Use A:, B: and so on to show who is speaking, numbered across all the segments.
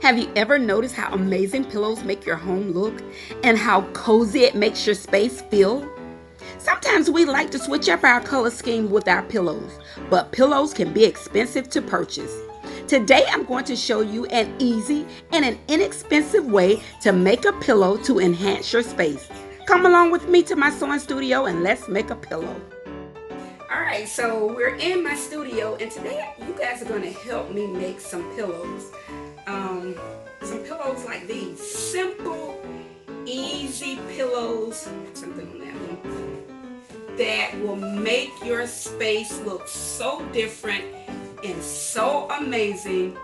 A: Have you ever noticed how amazing pillows make your home look and how cozy it makes your space feel? Sometimes we like to switch up our color scheme with our pillows, but pillows can be expensive to purchase. Today I'm going to show you an easy and an inexpensive way to make a pillow to enhance your space. Come along with me to my sewing studio and let's make a pillow. All right, so we're in my studio, and today you guys are going to help me make some pillows. Some pillows like these. Simple, easy pillows. Something on that one. That will make your space look so different and so amazing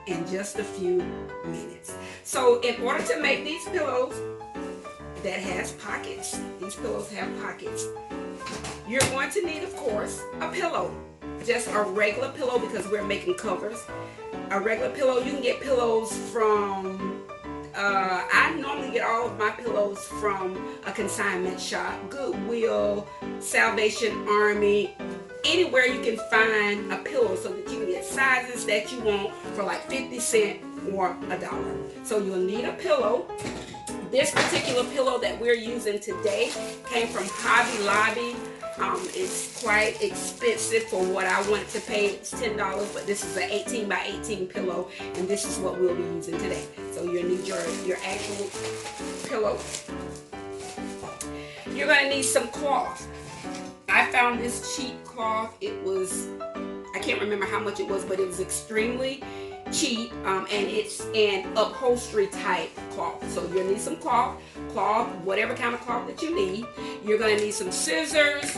A: in just a few minutes. So in order to make these pillows that has pockets, these pillows have pockets, you're going to need, of course, a pillow. Just a regular pillow because we're making covers. A regular pillow, you can get pillows from, I normally get all of my pillows from a consignment shop, Goodwill, Salvation Army, anywhere you can find a pillow so that you can get sizes that you want for like 50 cents or $1. So you'll need a pillow. This particular pillow that we're using today came from Hobby Lobby. It's quite expensive for what I wanted to pay. It's $10, but this is an 18 by 18 pillow, and this is what we'll be using today. So you'll need your actual pillow. You're going to need some cloth. I found this cheap cloth. It was, I can't remember how much it was, but it was extremely cheap, and it's an upholstery type cloth. So you'll need some cloth, whatever kind of cloth that you need. You're going to need some scissors.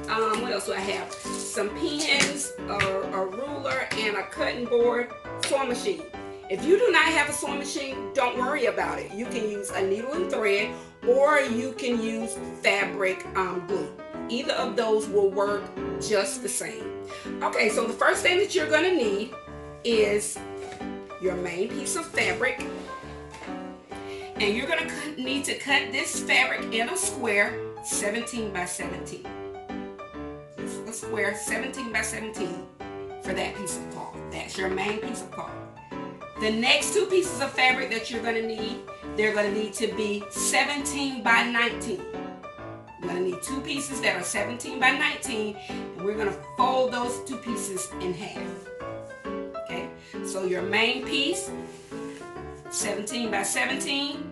A: What else do I have? Some pins, a ruler, and a cutting board, sewing machine. If you do not have a sewing machine, don't worry about it. You can use a needle and thread, or you can use fabric glue. Either of those will work just the same. Okay, so the first thing that you're going to need is your main piece of fabric, and you're going to need to cut this fabric in a square 17 by 17. A square 17 by 17 for that piece of cloth. That's your main piece of cloth. The next two pieces of fabric that you're going to need, they're going to need to be 17 by 19. You're going to need two pieces that are 17 by 19, and we're going to fold those two pieces in half. Okay, so your main piece, 17 by 17.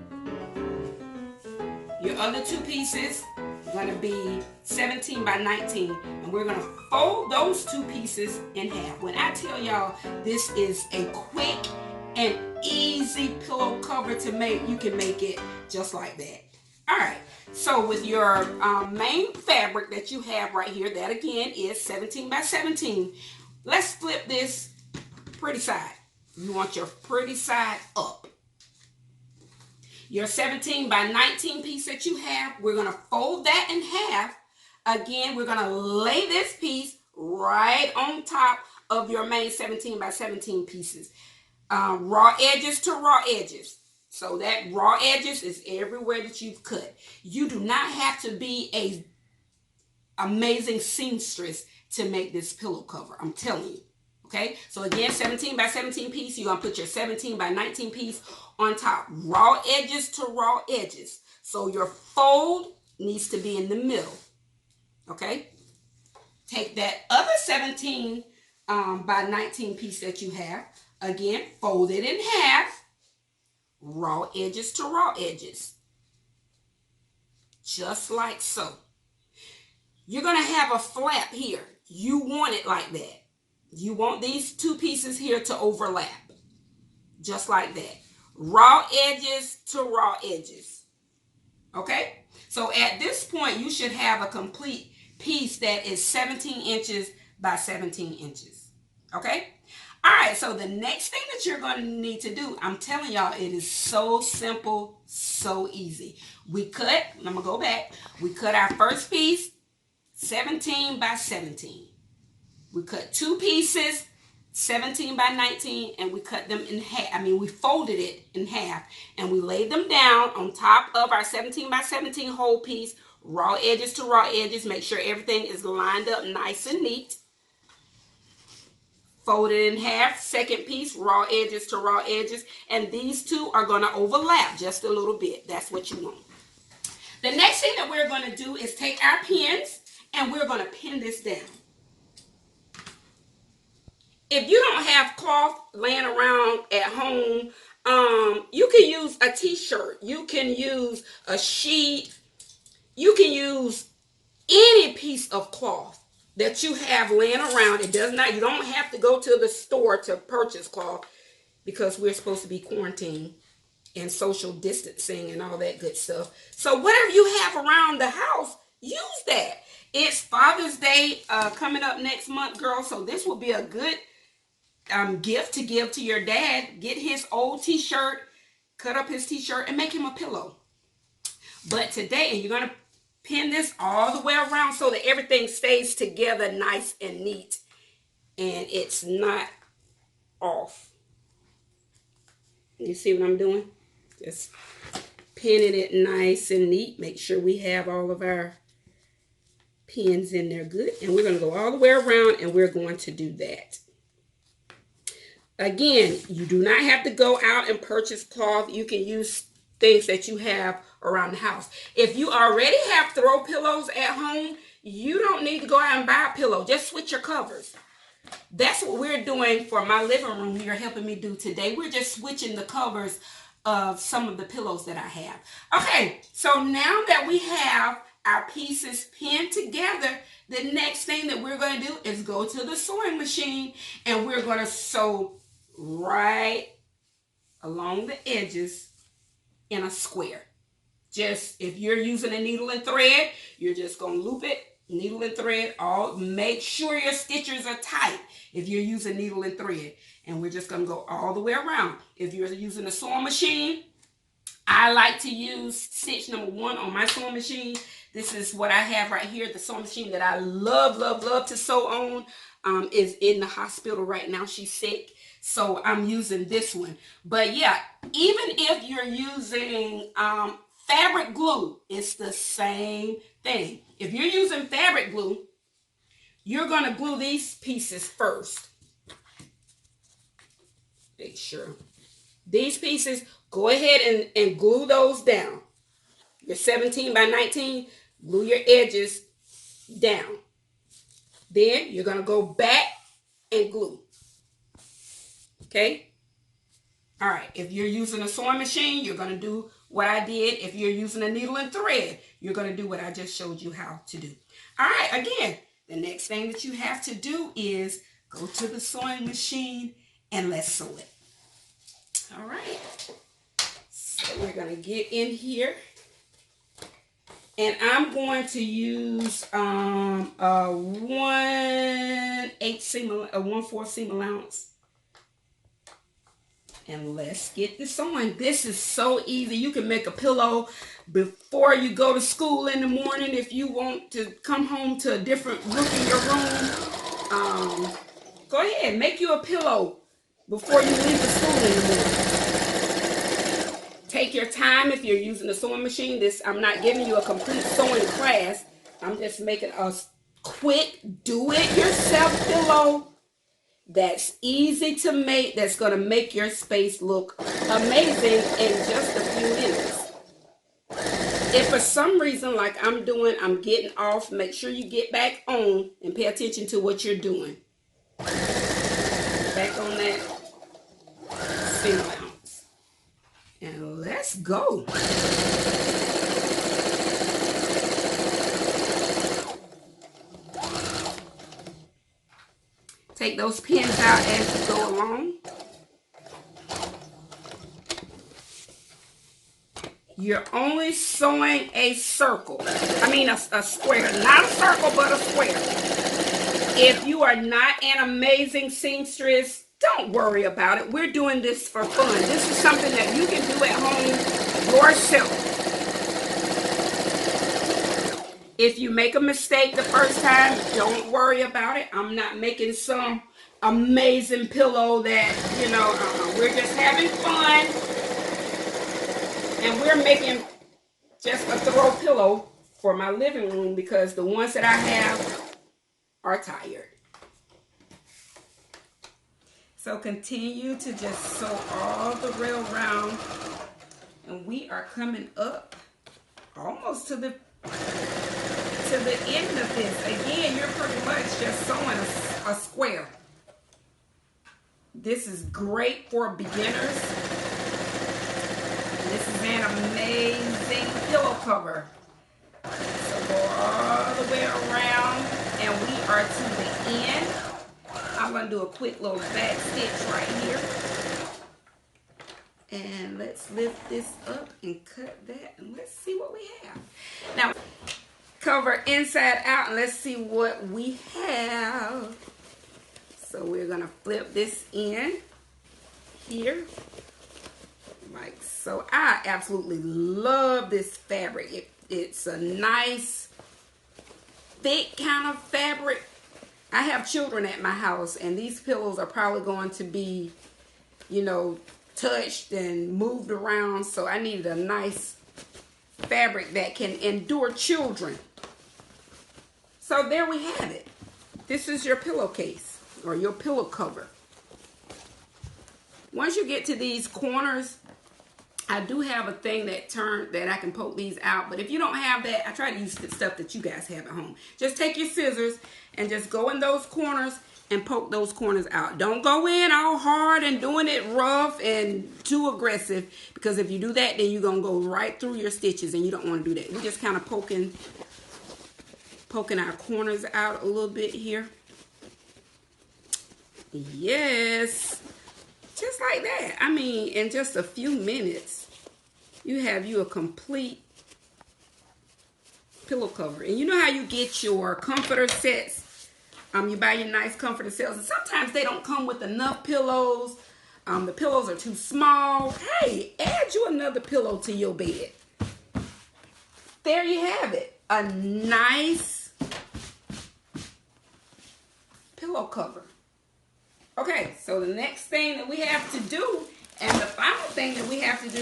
A: Your other two pieces are going to be 17 by 19, and we're going to fold those two pieces in half. When I tell y'all this is a quick and easy pillow cover to make, you can make it just like that. All right, so with your main fabric that you have right here, that again is 17 by 17. Let's flip this pretty side. You want your pretty side up. Your 17 by 19 piece that you have, we're going to fold that in half. Again, we're going to lay this piece right on top of your main 17 by 17 pieces. Raw edges to raw edges. So that raw edges is everywhere that you've cut. You do not have to be a amazing seamstress to make this pillow cover. I'm telling you. Okay, so again, 17 by 17 piece, you're going to put your 17 by 19 piece on top. Raw edges to raw edges. So your fold needs to be in the middle. Okay, take that other 17 by 19 piece that you have. Again, fold it in half. Raw edges to raw edges. Just like so. You're going to have a flap here. You want it like that. You want these two pieces here to overlap. Just like that. Raw edges to raw edges. Okay? So at this point, you should have a complete piece that is 17 inches by 17 inches. Okay? All right, so the next thing that you're going to need to do, I'm telling y'all, it is so simple, so easy. I'm going to go back. We cut our first piece, 17 by 17. We cut two pieces, 17 by 19, and we cut them in half. We folded it in half, and we laid them down on top of our 17 by 17 whole piece, raw edges to raw edges. Make sure everything is lined up nice and neat. Fold it in half, second piece, raw edges to raw edges, and these two are going to overlap just a little bit. That's what you want. The next thing that we're going to do is take our pins and we're going to pin this down. If you don't have cloth laying around at home, you can use a t-shirt. You can use a sheet. You can use any piece of cloth that you have laying around. It does not, you don't have to go to the store to purchase cloth because we're supposed to be quarantined and social distancing and all that good stuff. So whatever you have around the house, use that. It's Father's Day coming up next month, girl. So this will be a good gift to give to your dad. Get his old t-shirt, cut up his t-shirt, and make him a pillow. But today, you're going to pin this all the way around so that everything stays together nice and neat. And it's not off. You see what I'm doing? Just pinning it nice and neat. Make sure we have all of our pins in there good. And we're going to go all the way around and we're going to do that. Again, you do not have to go out and purchase cloth. You can use things that you have around the house. If you already have throw pillows at home, you don't need to go out and buy a pillow. Just switch your covers. That's what we're doing for my living room. You're helping me do today. We're just switching the covers of some of the pillows that I have. Okay, so now that we have our pieces pinned together, the next thing that we're going to do is go to the sewing machine and we're going to sew right along the edges in a square. Just if you're using a needle and thread, you're just going to loop it, needle and thread, all. Make sure your stitches are tight if you're using needle and thread. And we're just going to go all the way around. If you're using a sewing machine, I like to use stitch number 1 on my sewing machine. This is what I have right here. The sewing machine that I love, love, love to sew on is in the hospital right now. She's sick. So I'm using this one. But yeah, even if you're using fabric glue, it's the same thing. If you're using fabric glue, you're going to glue these pieces first. Make sure. These pieces, go ahead and glue those down. Your 17 by 19, glue your edges down. Then you're going to go back and glue. Okay? All right. If you're using a sewing machine, you're going to do what I did. If you're using a needle and thread, you're going to do what I just showed you how to do. All right. Again, the next thing that you have to do is go to the sewing machine and let's sew it. All right. So we're going to get in here. And I'm going to use a 1/4 seam allowance. And let's get this on. This is so easy. You can make a pillow before you go to school in the morning if you want to come home to a different look in your room. Go ahead, make you a pillow before you leave the school in the morning. Take your time if you're using a sewing machine. I'm not giving you a complete sewing class. I'm just making a quick do-it-yourself pillow that's easy to make, that's going to make your space look amazing in just a few minutes. If for some reason, like I'm getting off, make sure you get back on and pay attention to what you're doing. Back on that seam allowance. And let's go. Take those pins out as you go along. You're only sewing a circle. I mean a square. Not a circle, but a square. If you are not an amazing seamstress, don't worry about it. We're doing this for fun. This is something that you can do at home yourself. If you make a mistake the first time, don't worry about it. I'm not making some amazing pillow that, we're just having fun. And we're making just a throw pillow for my living room because the ones that I have are tired. So continue to just sew all the way around. And we are coming up almost to the end of this. Again, you're pretty much just sewing a square. This is great for beginners. This is an amazing pillow cover. So go all the way around, and we are to the end. I'm going to do a quick little back stitch right here. And let's lift this up and cut that, and let's see what we have. Now, cover inside out, and let's see what we have. So we're going to flip this in here, like so. I absolutely love this fabric. It's a nice, thick kind of fabric. I have children at my house, and these pillows are probably going to be, you know, touched and moved around, so I needed a nice fabric that can endure children. So there we have it. This is your pillowcase or your pillow cover. Once you get to these corners, I do have a thing that I can poke these out, but if you don't have that, I try to use the stuff that you guys have at home. Just take your scissors and just go in those corners and poke those corners out. Don't go in all hard and doing it rough and too aggressive, because if you do that, then you're going to go right through your stitches, and you don't want to do that. We're just kind of poking our corners out a little bit here. Yes. Just like that. I mean, in just a few minutes, you have a complete pillow cover. And you know how you get your comforter sets? You buy your nice comforter sets, and sometimes they don't come with enough pillows. The pillows are too small. Hey, add you another pillow to your bed. There you have it. A nice pillow cover. Okay, so the next thing that we have to do, and the final thing that we have to do,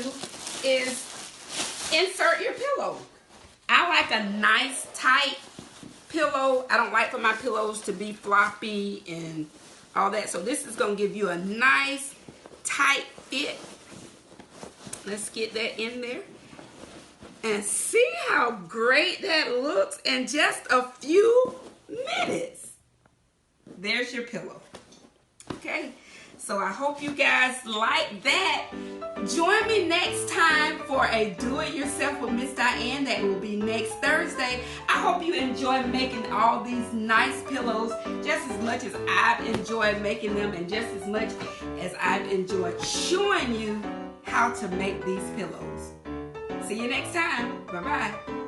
A: is insert your pillow. I like a nice tight pillow. I don't like for my pillows to be floppy and all that. So this is going to give you a nice tight fit. Let's get that in there. And see how great that looks in just a few minutes. There's your pillow. Okay, so I hope you guys like that. Join me next time for a do-it-yourself with Miss Diane. That will be next Thursday. I hope you enjoy making all these nice pillows just as much as I've enjoyed making them, and just as much as I've enjoyed showing you how to make these pillows. See you next time. Bye-bye.